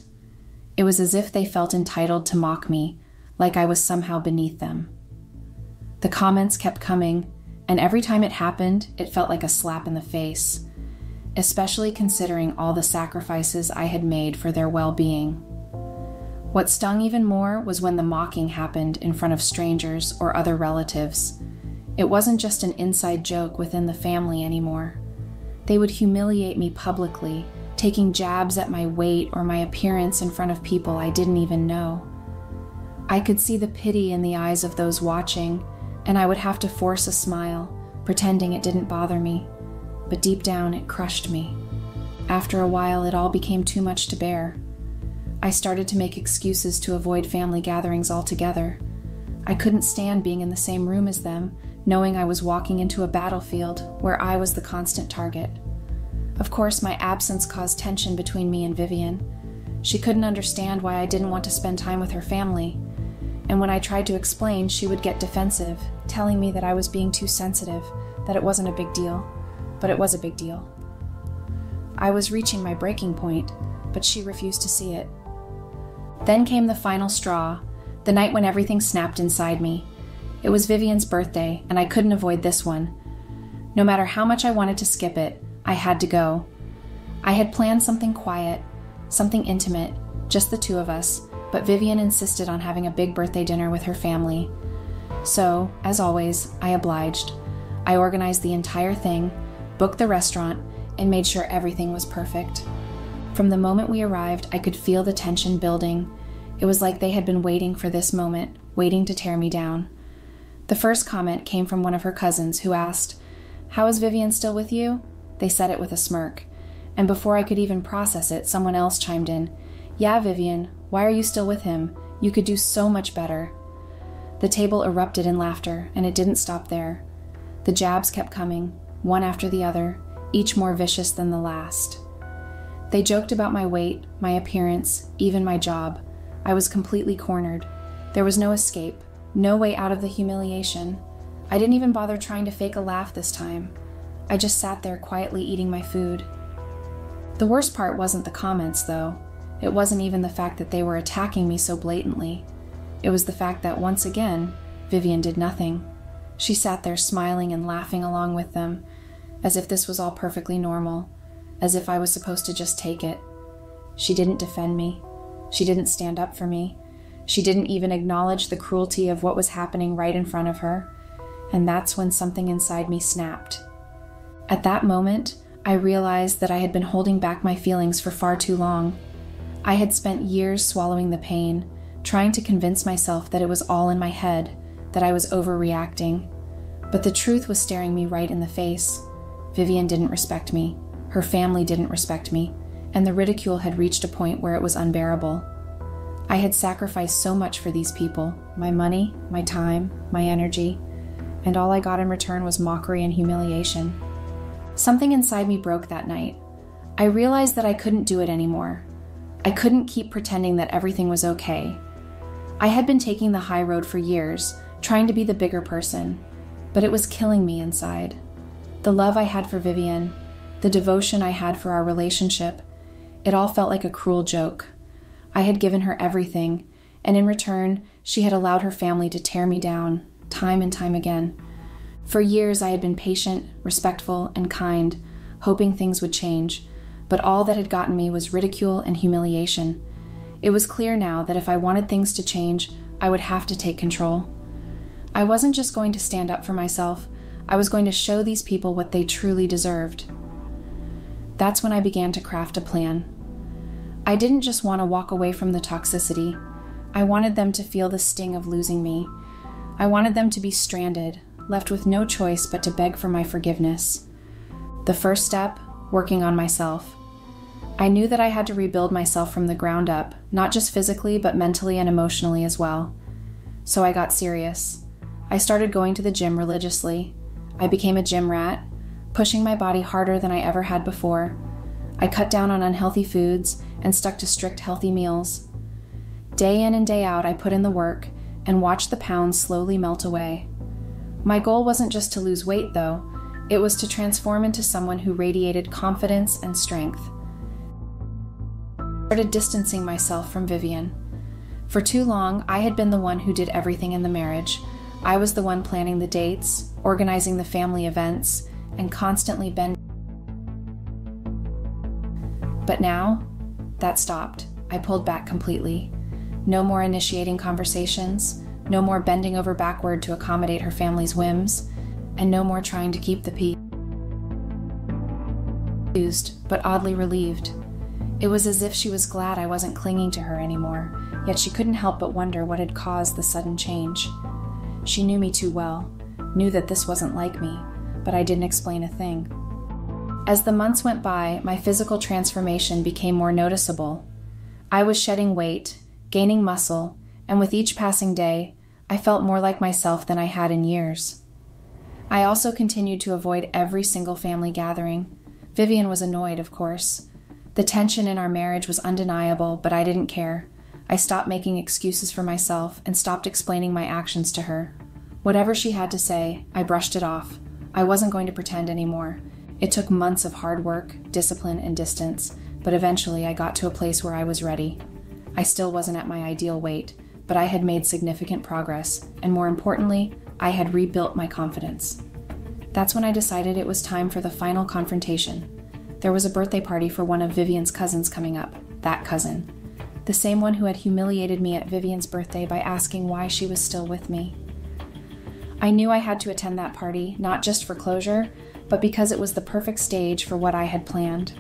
It was as if they felt entitled to mock me, like I was somehow beneath them. The comments kept coming, and every time it happened, it felt like a slap in the face, especially considering all the sacrifices I had made for their well-being. What stung even more was when the mocking happened in front of strangers or other relatives. It wasn't just an inside joke within the family anymore. They would humiliate me publicly, taking jabs at my weight or my appearance in front of people I didn't even know. I could see the pity in the eyes of those watching, and I would have to force a smile, pretending it didn't bother me, but deep down it crushed me. After a while, it all became too much to bear. I started to make excuses to avoid family gatherings altogether. I couldn't stand being in the same room as them, knowing I was walking into a battlefield where I was the constant target. Of course, my absence caused tension between me and Vivian. She couldn't understand why I didn't want to spend time with her family, and when I tried to explain, she would get defensive, telling me that I was being too sensitive, that it wasn't a big deal, but it was a big deal. I was reaching my breaking point, but she refused to see it. Then came the final straw, the night when everything snapped inside me. It was Vivian's birthday, and I couldn't avoid this one. No matter how much I wanted to skip it, I had to go. I had planned something quiet, something intimate, just the two of us, but Vivian insisted on having a big birthday dinner with her family. So, as always, I obliged. I organized the entire thing, booked the restaurant, and made sure everything was perfect. From the moment we arrived, I could feel the tension building. It was like they had been waiting for this moment, waiting to tear me down. The first comment came from one of her cousins, who asked, "How is Vivian still with you?" They said it with a smirk. And before I could even process it, someone else chimed in, "Yeah, Vivian, why are you still with him? You could do so much better." The table erupted in laughter, and it didn't stop there. The jabs kept coming, one after the other, each more vicious than the last. They joked about my weight, my appearance, even my job. I was completely cornered. There was no escape, no way out of the humiliation. I didn't even bother trying to fake a laugh this time. I just sat there quietly eating my food. The worst part wasn't the comments, though. It wasn't even the fact that they were attacking me so blatantly. It was the fact that once again, Vivian did nothing. She sat there smiling and laughing along with them, as if this was all perfectly normal, as if I was supposed to just take it. She didn't defend me. She didn't stand up for me. She didn't even acknowledge the cruelty of what was happening right in front of her. And that's when something inside me snapped. At that moment, I realized that I had been holding back my feelings for far too long. I had spent years swallowing the pain, trying to convince myself that it was all in my head, that I was overreacting. But the truth was staring me right in the face. Vivian didn't respect me. Her family didn't respect me, and the ridicule had reached a point where it was unbearable. I had sacrificed so much for these people, my money, my time, my energy, and all I got in return was mockery and humiliation. Something inside me broke that night. I realized that I couldn't do it anymore. I couldn't keep pretending that everything was okay. I had been taking the high road for years, trying to be the bigger person, but it was killing me inside. The love I had for Vivian, the devotion I had for our relationship, it all felt like a cruel joke. I had given her everything, and in return, she had allowed her family to tear me down, time and time again. For years, I had been patient, respectful, and kind, hoping things would change, but all that had gotten me was ridicule and humiliation. It was clear now that if I wanted things to change, I would have to take control. I wasn't just going to stand up for myself, I was going to show these people what they truly deserved. That's when I began to craft a plan. I didn't just want to walk away from the toxicity. I wanted them to feel the sting of losing me. I wanted them to be stranded, left with no choice but to beg for my forgiveness. The first step, working on myself. I knew that I had to rebuild myself from the ground up, not just physically, but mentally and emotionally as well. So I got serious. I started going to the gym religiously. I became a gym rat, pushing my body harder than I ever had before. I cut down on unhealthy foods and stuck to strict healthy meals. Day in and day out, I put in the work and watched the pounds slowly melt away. My goal wasn't just to lose weight, though. It was to transform into someone who radiated confidence and strength. I started distancing myself from Vivian. For too long, I had been the one who did everything in the marriage. I was the one planning the dates, organizing the family events, and constantly bending. But now, that stopped. I pulled back completely. No more initiating conversations, no more bending over backward to accommodate her family's whims, and no more trying to keep the peace. Confused, but oddly relieved. It was as if she was glad I wasn't clinging to her anymore, yet she couldn't help but wonder what had caused the sudden change. She knew me too well, knew that this wasn't like me, but I didn't explain a thing. As the months went by, my physical transformation became more noticeable. I was shedding weight, gaining muscle, and with each passing day, I felt more like myself than I had in years. I also continued to avoid every single family gathering. Vivian was annoyed, of course. The tension in our marriage was undeniable, but I didn't care. I stopped making excuses for myself and stopped explaining my actions to her. Whatever she had to say, I brushed it off. I wasn't going to pretend anymore. It took months of hard work, discipline, and distance, but eventually I got to a place where I was ready. I still wasn't at my ideal weight, but I had made significant progress, and more importantly, I had rebuilt my confidence. That's when I decided it was time for the final confrontation. There was a birthday party for one of Vivian's cousins coming up, that cousin. The same one who had humiliated me at Vivian's birthday by asking why she was still with me. I knew I had to attend that party, not just for closure, but because it was the perfect stage for what I had planned.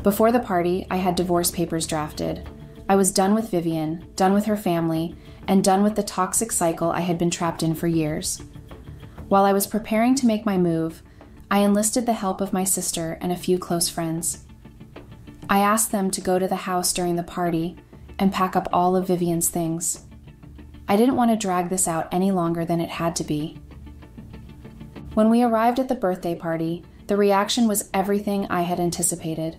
Before the party, I had divorce papers drafted. I was done with Vivian, done with her family, and done with the toxic cycle I had been trapped in for years. While I was preparing to make my move, I enlisted the help of my sister and a few close friends. I asked them to go to the house during the party and pack up all of Vivian's things. I didn't want to drag this out any longer than it had to be. When we arrived at the birthday party, the reaction was everything I had anticipated.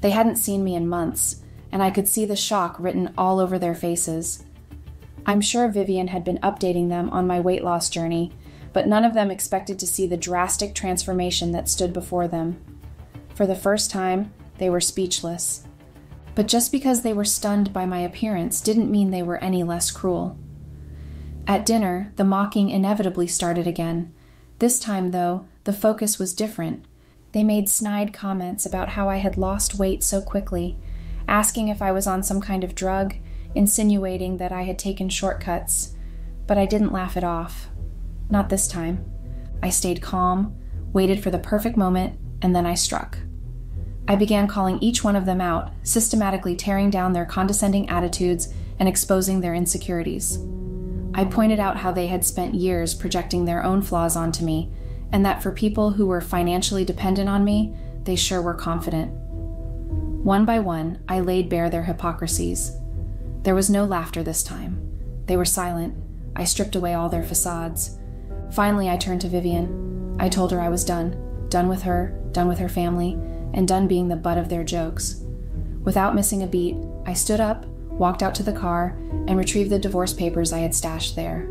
They hadn't seen me in months, and I could see the shock written all over their faces. I'm sure Vivian had been updating them on my weight loss journey, but none of them expected to see the drastic transformation that stood before them. For the first time, they were speechless. But just because they were stunned by my appearance didn't mean they were any less cruel. At dinner, the mocking inevitably started again. This time, though, the focus was different. They made snide comments about how I had lost weight so quickly, asking if I was on some kind of drug, insinuating that I had taken shortcuts. But I didn't laugh it off. Not this time. I stayed calm, waited for the perfect moment, and then I struck. I began calling each one of them out, systematically tearing down their condescending attitudes and exposing their insecurities. I pointed out how they had spent years projecting their own flaws onto me, and that for people who were financially dependent on me, they sure were confident. One by one, I laid bare their hypocrisies. There was no laughter this time. They were silent. I stripped away all their facades. Finally, I turned to Vivian. I told her I was done. Done with her family, and done being the butt of their jokes. Without missing a beat, I stood up, walked out to the car, and retrieved the divorce papers I had stashed there.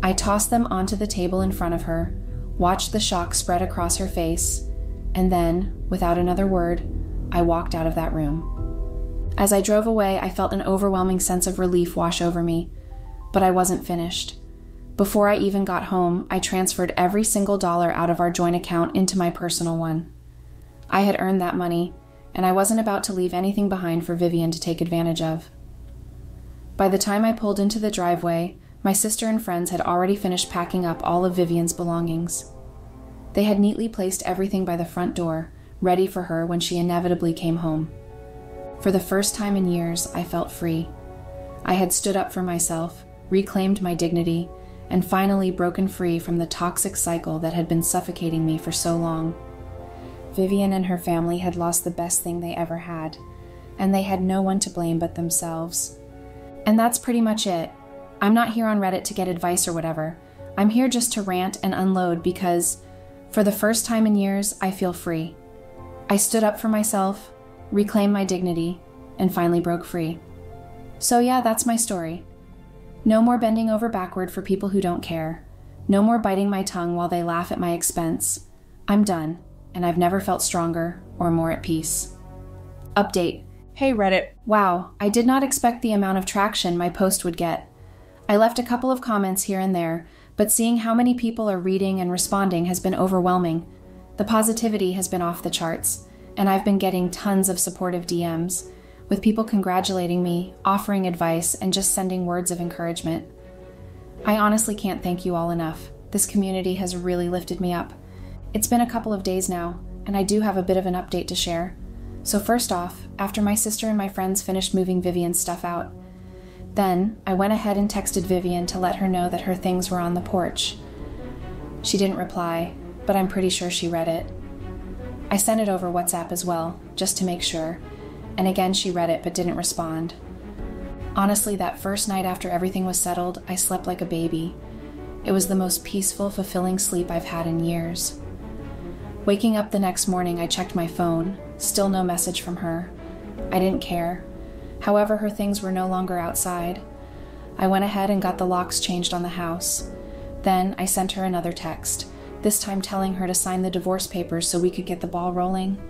I tossed them onto the table in front of her, watched the shock spread across her face, and then, without another word, I walked out of that room. As I drove away, I felt an overwhelming sense of relief wash over me, but I wasn't finished. Before I even got home, I transferred every single dollar out of our joint account into my personal one. I had earned that money, and I wasn't about to leave anything behind for Vivian to take advantage of. By the time I pulled into the driveway, my sister and friends had already finished packing up all of Vivian's belongings. They had neatly placed everything by the front door, ready for her when she inevitably came home. For the first time in years, I felt free. I had stood up for myself, reclaimed my dignity, and finally broken free from the toxic cycle that had been suffocating me for so long. Vivian and her family had lost the best thing they ever had, and they had no one to blame but themselves. And that's pretty much it. I'm not here on Reddit to get advice or whatever. I'm here just to rant and unload because, for the first time in years, I feel free. I stood up for myself, reclaimed my dignity, and finally broke free. So yeah, that's my story. No more bending over backward for people who don't care. No more biting my tongue while they laugh at my expense. I'm done, and I've never felt stronger or more at peace. Update. Hey Reddit. Wow, I did not expect the amount of traction my post would get. I left a couple of comments here and there, but seeing how many people are reading and responding has been overwhelming. The positivity has been off the charts, and I've been getting tons of supportive DMs, with people congratulating me, offering advice, and just sending words of encouragement. I honestly can't thank you all enough. This community has really lifted me up. It's been a couple of days now, and I do have a bit of an update to share. So first off, after my sister and my friends finished moving Vivian's stuff out, then I went ahead and texted Vivian to let her know that her things were on the porch. She didn't reply, but I'm pretty sure she read it. I sent it over WhatsApp as well, just to make sure, and again she read it but didn't respond. Honestly, that first night after everything was settled, I slept like a baby. It was the most peaceful, fulfilling sleep I've had in years. Waking up the next morning, I checked my phone. Still no message from her. I didn't care. However, her things were no longer outside. I went ahead and got the locks changed on the house. Then I sent her another text, this time telling her to sign the divorce papers so we could get the ball rolling.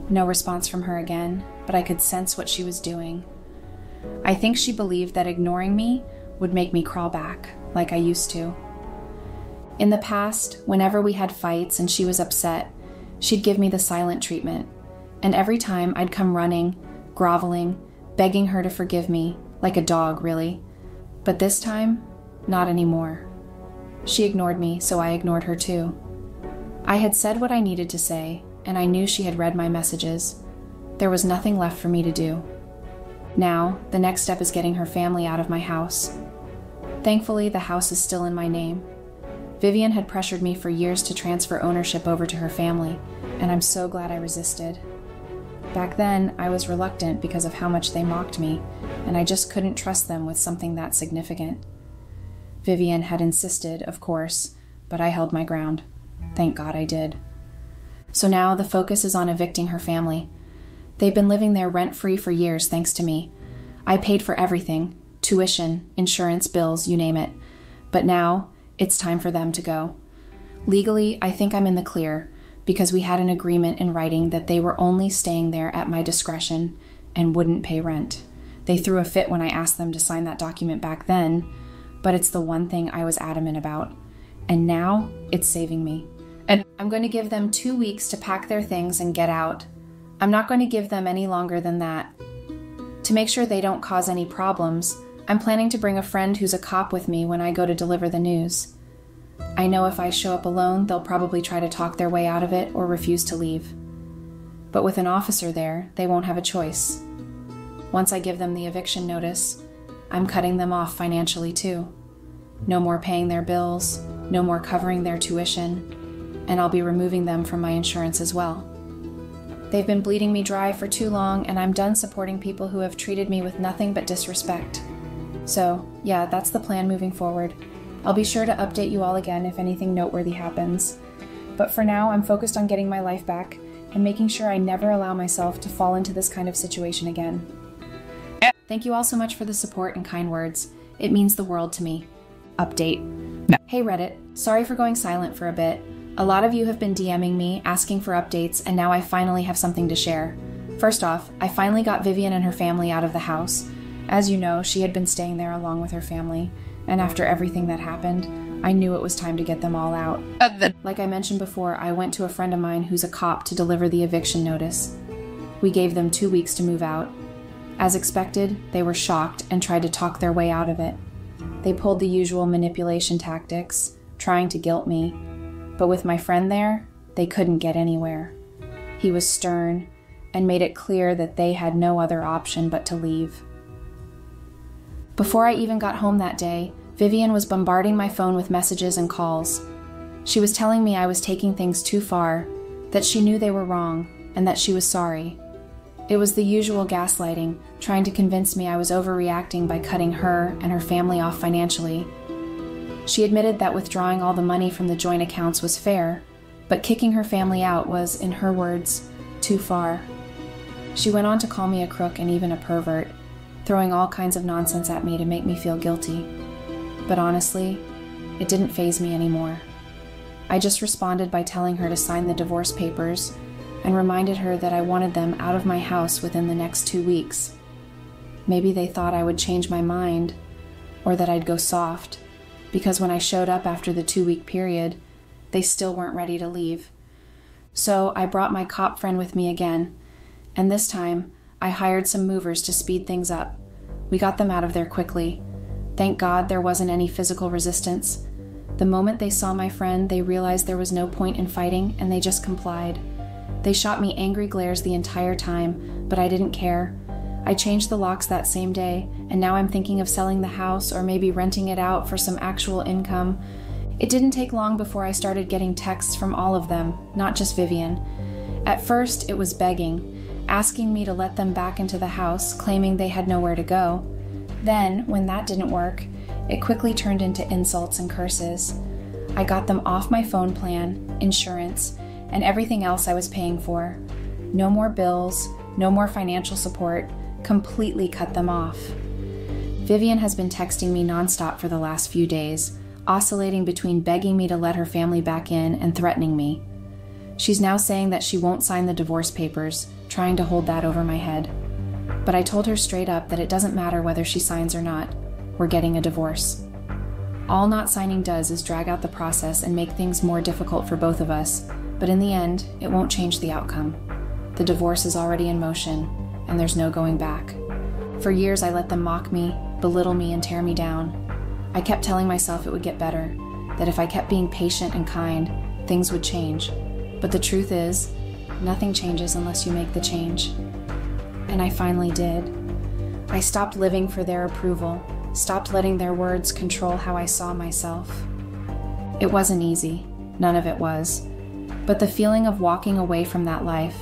No response from her again, but I could sense what she was doing. I think she believed that ignoring me would make me crawl back, like I used to. In the past, whenever we had fights and she was upset, she'd give me the silent treatment, and every time I'd come running, groveling, begging her to forgive me, like a dog, really. But this time, not anymore. She ignored me, so I ignored her too. I had said what I needed to say, and I knew she had read my messages. There was nothing left for me to do. Now, the next step is getting her family out of my house. Thankfully, the house is still in my name. Vivian had pressured me for years to transfer ownership over to her family, and I'm so glad I resisted. Back then, I was reluctant because of how much they mocked me, and I just couldn't trust them with something that significant. Vivian had insisted, of course, but I held my ground. Thank God I did. So now the focus is on evicting her family. They've been living there rent-free for years thanks to me. I paid for everything, tuition, insurance, bills, you name it. But now, it's time for them to go. Legally, I think I'm in the clear, because we had an agreement in writing that they were only staying there at my discretion and wouldn't pay rent. They threw a fit when I asked them to sign that document back then, but it's the one thing I was adamant about. And now, it's saving me. And I'm going to give them 2 weeks to pack their things and get out. I'm not going to give them any longer than that. To make sure they don't cause any problems, I'm planning to bring a friend who's a cop with me when I go to deliver the news. I know if I show up alone, they'll probably try to talk their way out of it or refuse to leave. But with an officer there, they won't have a choice. Once I give them the eviction notice, I'm cutting them off financially too. No more paying their bills, no more covering their tuition, and I'll be removing them from my insurance as well. They've been bleeding me dry for too long, and I'm done supporting people who have treated me with nothing but disrespect. So, yeah, that's the plan moving forward. I'll be sure to update you all again if anything noteworthy happens. But for now, I'm focused on getting my life back and making sure I never allow myself to fall into this kind of situation again. Thank you all so much for the support and kind words. It means the world to me. Update. No. Hey Reddit, sorry for going silent for a bit. A lot of you have been DMing me, asking for updates, and now I finally have something to share. First off, I finally got Vivian and her family out of the house. As you know, she had been staying there along with her family, and after everything that happened, I knew it was time to get them all out. Like I mentioned before, I went to a friend of mine who's a cop to deliver the eviction notice. We gave them 2 weeks to move out. As expected, they were shocked and tried to talk their way out of it. They pulled the usual manipulation tactics, trying to guilt me. But with my friend there, they couldn't get anywhere. He was stern and made it clear that they had no other option but to leave. Before I even got home that day, Vivian was bombarding my phone with messages and calls. She was telling me I was taking things too far, that she knew they were wrong, and that she was sorry. It was the usual gaslighting, trying to convince me I was overreacting by cutting her and her family off financially. She admitted that withdrawing all the money from the joint accounts was fair, but kicking her family out was, in her words, too far. She went on to call me a crook and even a pervert, throwing all kinds of nonsense at me to make me feel guilty. But honestly, it didn't faze me anymore. I just responded by telling her to sign the divorce papers and reminded her that I wanted them out of my house within the next 2 weeks. Maybe they thought I would change my mind, or that I'd go soft, because when I showed up after the 2-week period, they still weren't ready to leave. So I brought my cop friend with me again, and this time I hired some movers to speed things up. We got them out of there quickly. Thank God there wasn't any physical resistance. The moment they saw my friend, they realized there was no point in fighting, and they just complied. They shot me angry glares the entire time, but I didn't care. I changed the locks that same day, and now I'm thinking of selling the house or maybe renting it out for some actual income. It didn't take long before I started getting texts from all of them, not just Vivian. At first, it was begging, asking me to let them back into the house, claiming they had nowhere to go. Then, when that didn't work, it quickly turned into insults and curses. I got them off my phone plan, insurance, and everything else I was paying for. No more bills, no more financial support, completely cut them off. Vivian has been texting me nonstop for the last few days, oscillating between begging me to let her family back in and threatening me. She's now saying that she won't sign the divorce papers, trying to hold that over my head. But I told her straight up that it doesn't matter whether she signs or not. We're getting a divorce. All not signing does is drag out the process and make things more difficult for both of us, but in the end, it won't change the outcome. The divorce is already in motion, and there's no going back. For years, I let them mock me, belittle me, and tear me down. I kept telling myself it would get better, that if I kept being patient and kind, things would change. But the truth is, nothing changes unless you make the change. And I finally did. I stopped living for their approval, stopped letting their words control how I saw myself. It wasn't easy. None of it was. But the feeling of walking away from that life,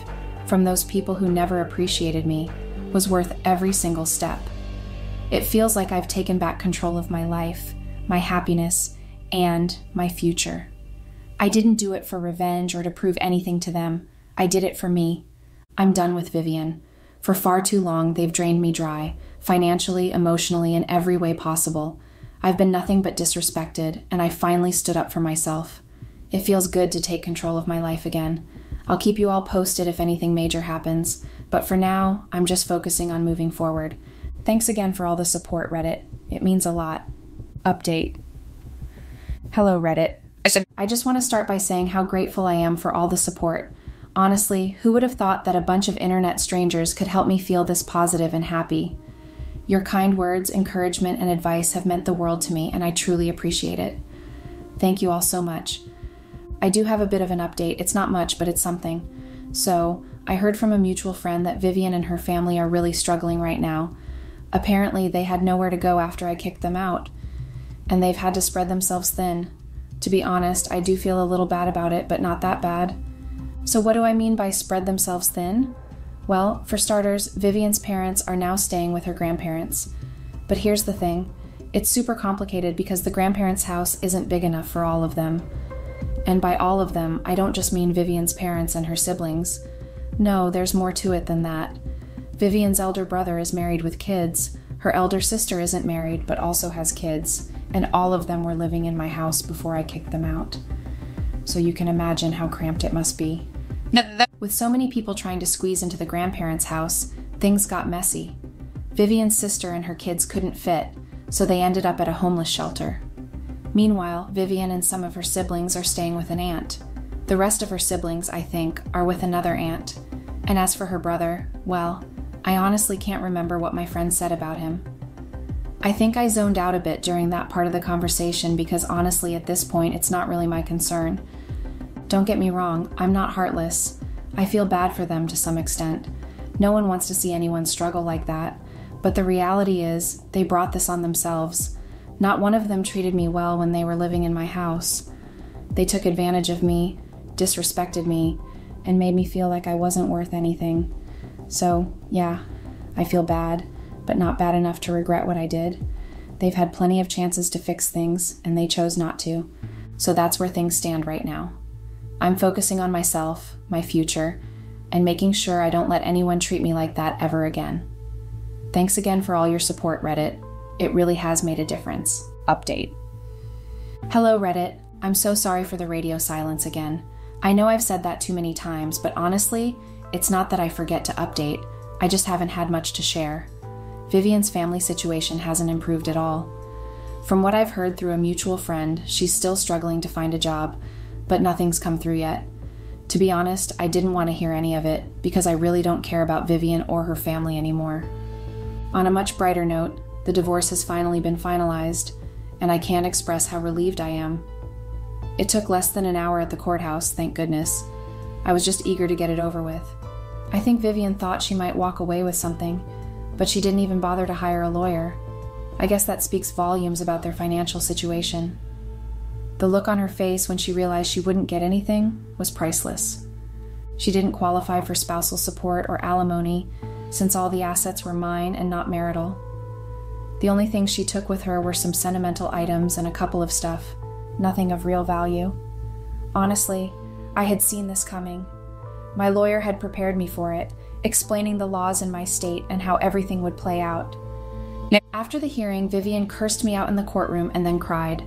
from those people who never appreciated me, was worth every single step. It feels like I've taken back control of my life, my happiness, and my future. I didn't do it for revenge or to prove anything to them. I did it for me. I'm done with Vivian. For far too long, they've drained me dry, financially, emotionally, in every way possible. I've been nothing but disrespected, and I finally stood up for myself. It feels good to take control of my life again. I'll keep you all posted if anything major happens, but for now, I'm just focusing on moving forward. Thanks again for all the support, Reddit. It means a lot. Update. Hello, Reddit. I just want to start by saying how grateful I am for all the support. Honestly, who would have thought that a bunch of internet strangers could help me feel this positive and happy? Your kind words, encouragement, and advice have meant the world to me, and I truly appreciate it. Thank you all so much. I do have a bit of an update. It's not much, but it's something. So, I heard from a mutual friend that Vivian and her family are really struggling right now. Apparently, they had nowhere to go after I kicked them out, and they've had to spread themselves thin. To be honest, I do feel a little bad about it, but not that bad. So what do I mean by spread themselves thin? Well, for starters, Vivian's parents are now staying with her grandparents. But here's the thing. It's super complicated because the grandparents' house isn't big enough for all of them. And by all of them, I don't just mean Vivian's parents and her siblings. No, there's more to it than that. Vivian's elder brother is married with kids. Her elder sister isn't married, but also has kids. And all of them were living in my house before I kicked them out. So you can imagine how cramped it must be. With so many people trying to squeeze into the grandparents' house, things got messy. Vivian's sister and her kids couldn't fit, so they ended up at a homeless shelter. Meanwhile, Vivian and some of her siblings are staying with an aunt. The rest of her siblings, I think, are with another aunt. And as for her brother, well, I honestly can't remember what my friend said about him. I think I zoned out a bit during that part of the conversation because honestly at this point it's not really my concern. Don't get me wrong, I'm not heartless. I feel bad for them to some extent. No one wants to see anyone struggle like that, but the reality is they brought this on themselves. Not one of them treated me well when they were living in my house. They took advantage of me, disrespected me, and made me feel like I wasn't worth anything. So, yeah, I feel bad, but not bad enough to regret what I did. They've had plenty of chances to fix things, and they chose not to. So that's where things stand right now. I'm focusing on myself, my future, and making sure I don't let anyone treat me like that ever again. Thanks again for all your support, Reddit. It really has made a difference. Update. Hello, Reddit. I'm so sorry for the radio silence again. I know I've said that too many times, but honestly, it's not that I forget to update. I just haven't had much to share. Vivian's family situation hasn't improved at all. From what I've heard through a mutual friend, she's still struggling to find a job, but nothing's come through yet. To be honest, I didn't want to hear any of it because I really don't care about Vivian or her family anymore. On a much brighter note, the divorce has finally been finalized, and I can't express how relieved I am. It took less than an hour at the courthouse, thank goodness. I was just eager to get it over with. I think Vivian thought she might walk away with something, but she didn't even bother to hire a lawyer. I guess that speaks volumes about their financial situation. The look on her face when she realized she wouldn't get anything was priceless. She didn't qualify for spousal support or alimony since all the assets were mine and not marital. The only things she took with her were some sentimental items and a couple of stuff, nothing of real value. Honestly, I had seen this coming. My lawyer had prepared me for it, explaining the laws in my state and how everything would play out. After the hearing, Vivian cursed me out in the courtroom and then cried.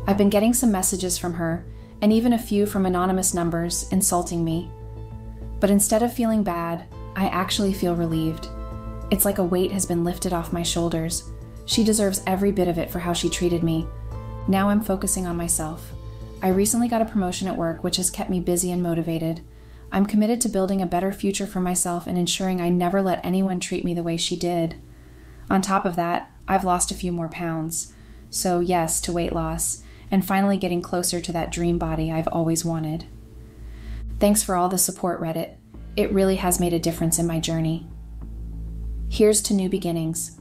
I've been getting some messages from her, and even a few from anonymous numbers, insulting me. But instead of feeling bad, I actually feel relieved. It's like a weight has been lifted off my shoulders. She deserves every bit of it for how she treated me. Now I'm focusing on myself. I recently got a promotion at work, which has kept me busy and motivated. I'm committed to building a better future for myself and ensuring I never let anyone treat me the way she did. On top of that, I've lost a few more pounds. So yes, to weight loss, and finally getting closer to that dream body I've always wanted. Thanks for all the support, Reddit. It really has made a difference in my journey. Here's to new beginnings.